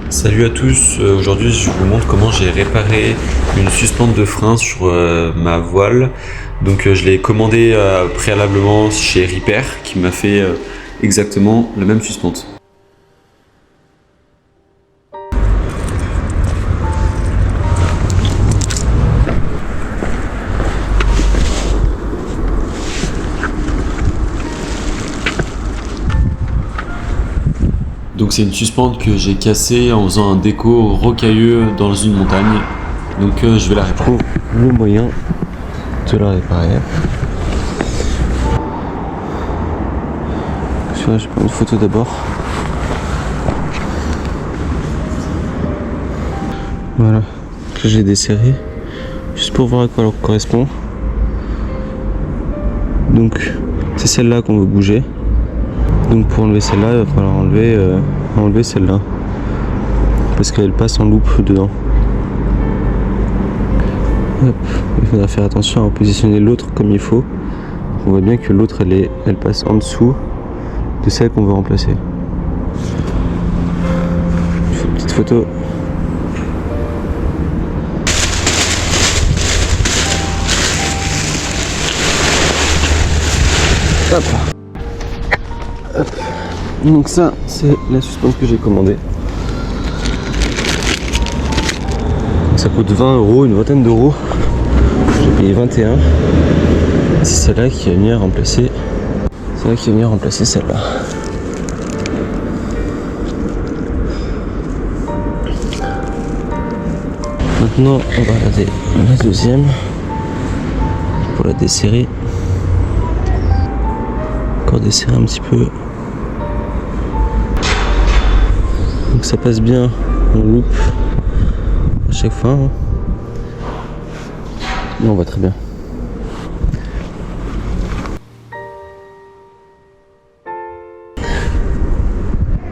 Salut à tous, aujourd'hui je vous montre comment j'ai réparé une suspente de frein sur ma voile. Donc je l'ai commandé préalablement chez Repair qui m'a fait exactement la même suspente. Donc c'est une suspente que j'ai cassée en faisant un déco rocailleux dans une montagne. Donc je vais la réparer. Le moyen de la réparer. Je vais prendre une photo d'abord. Voilà, que j'ai desserré juste pour voir à quoi elle correspond. Donc c'est celle-là qu'on veut bouger. Donc pour enlever celle-là, il va falloir enlever celle-là parce qu'elle passe en loupe dedans. Hop. Il faudra faire attention à positionner l'autre comme il faut. On voit bien que l'autre elle passe en dessous de celle qu'on veut remplacer. Je fais une petite photo. Hop. Hop. Donc ça c'est la suspente que j'ai commandée. Ça coûte 20 €, une vingtaine d'euros. J'ai payé 21. C'est celle-là qui va venir remplacer. C'est là qui va venir remplacer celle-là. Maintenant on va regarder la deuxième pour la desserrer. Encore desserrer un petit peu. Donc ça passe bien en loupe à chaque fois. Hein. Là on voit très bien.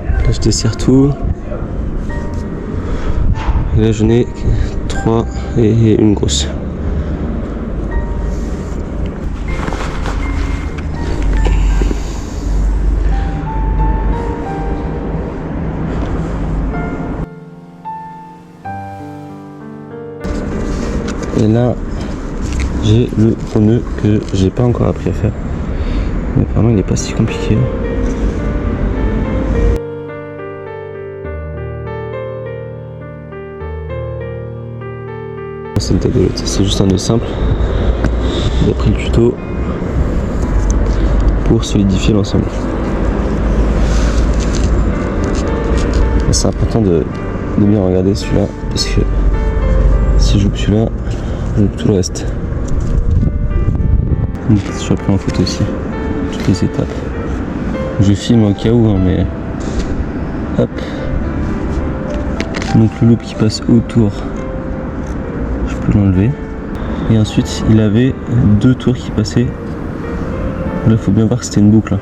Là je desserre tout. Et là j'en ai 3 et une grosse. Et là, j'ai le gros nœud que j'ai pas encore appris à faire. Mais apparemment, il n'est pas si compliqué. C'est une tête de l'autre, c'est juste un nœud simple. J'ai pris le tuto pour solidifier l'ensemble. C'est important de bien regarder celui-là parce que si je loupe celui-là, je loupe tout le reste. Je reprends en photo aussi toutes les étapes. Je filme au cas où, hein, mais hop. Donc le loop qui passe autour, je peux l'enlever. Et ensuite, il avait 2 tours qui passaient. Là, il faut bien voir que c'était une boucle. Hein.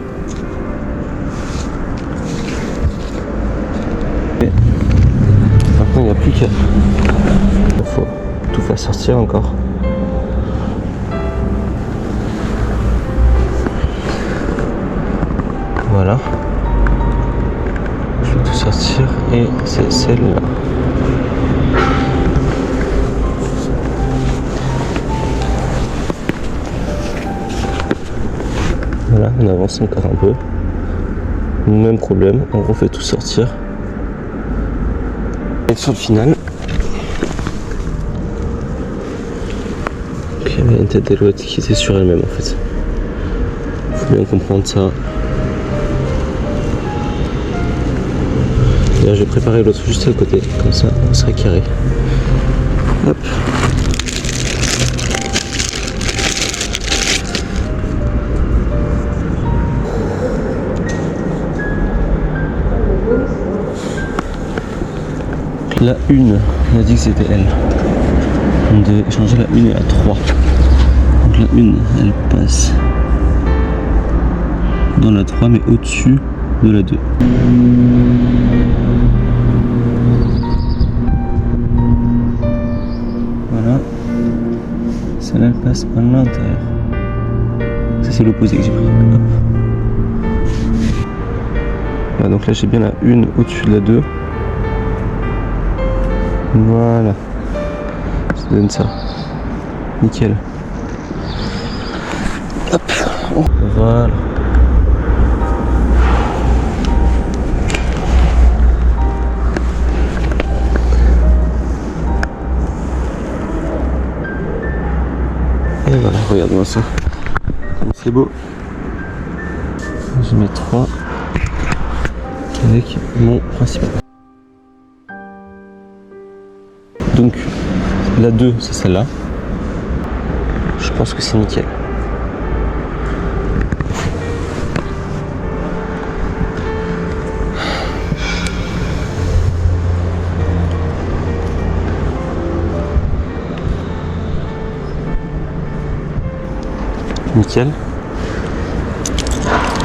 Maintenant, il n'y a plus qu'à. Il faut tout faire sortir encore. Voilà. Je vais tout sortir et c'est celle-là. Voilà, on avance encore un peu. Même problème, on refait tout sortir. Et sur le final, il y avait une tête d'alouette qui était sur elle-même en fait. Faut bien comprendre ça. Et là, je vais préparer l'autre juste à côté, comme ça on sera carré. Hop. La une, on a dit que c'était elle. On devait changer la une à 3. Donc la une, elle passe dans la 3 mais au-dessus de la 2. Voilà. Celle-là, elle passe à l'intérieur. Ça c'est l'opposé que j'ai pris. Hop. Voilà, donc là j'ai bien la une au-dessus de la 2. Voilà. Ça donne ça. Nickel. Hop. Voilà. Et voilà, regarde-moi ça. Comme c'est beau. Je mets 3 avec mon principal. Donc la 2 c'est celle-là. Je pense que c'est nickel. Nickel.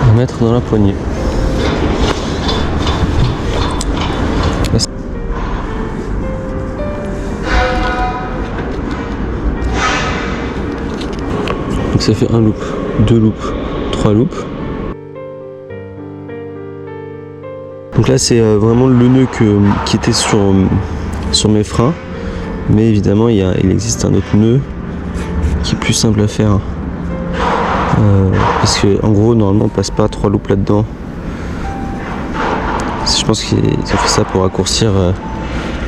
On va mettre dans la poignée. Donc ça fait un loop, 2 loops, 3 loops. Donc là c'est vraiment le nœud qui était sur mes freins. Mais évidemment il existe un autre nœud qui est plus simple à faire. Parce que en gros normalement on passe pas 3 loops là-dedans. Je pense qu'ils ont fait ça pour raccourcir.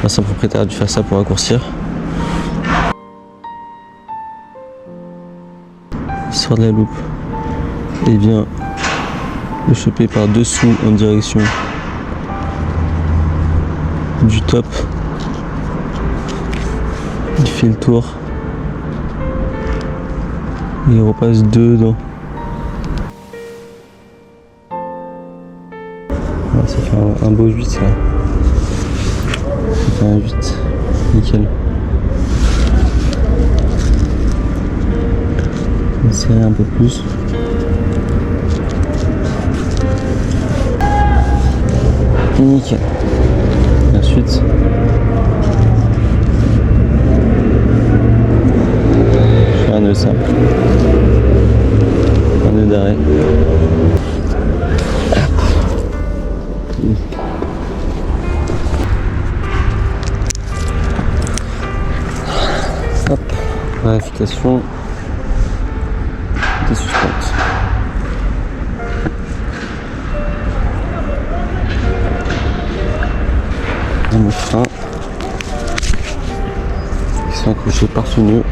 L'ancien propriétaire a dû faire ça pour raccourcir. Il sort de la loupe et vient le choper par dessous en direction du top. Il fait le tour. Il repasse dedans. Ah, ça fait un beau 8 là. Ça fait un 8. Nickel. On va serrer un peu plus. Nickel. Et ensuite, je fais un nœud simple. Un nœud d'arrêt. Hop. Vérification des suspentes. Et mes freins qui sont accrochés par ce nœud.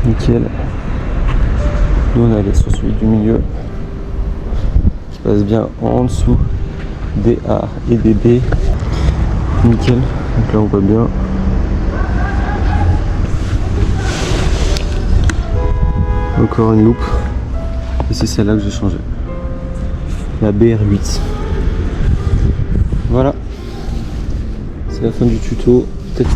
Nickel. Nous on allait sur celui du milieu qui passe bien en dessous des A et des B. Nickel. Donc là on voit bien. Encore une loupe. Et c'est celle-là que j'ai changé. La BR8. Voilà. C'est la fin du tuto. Peut-être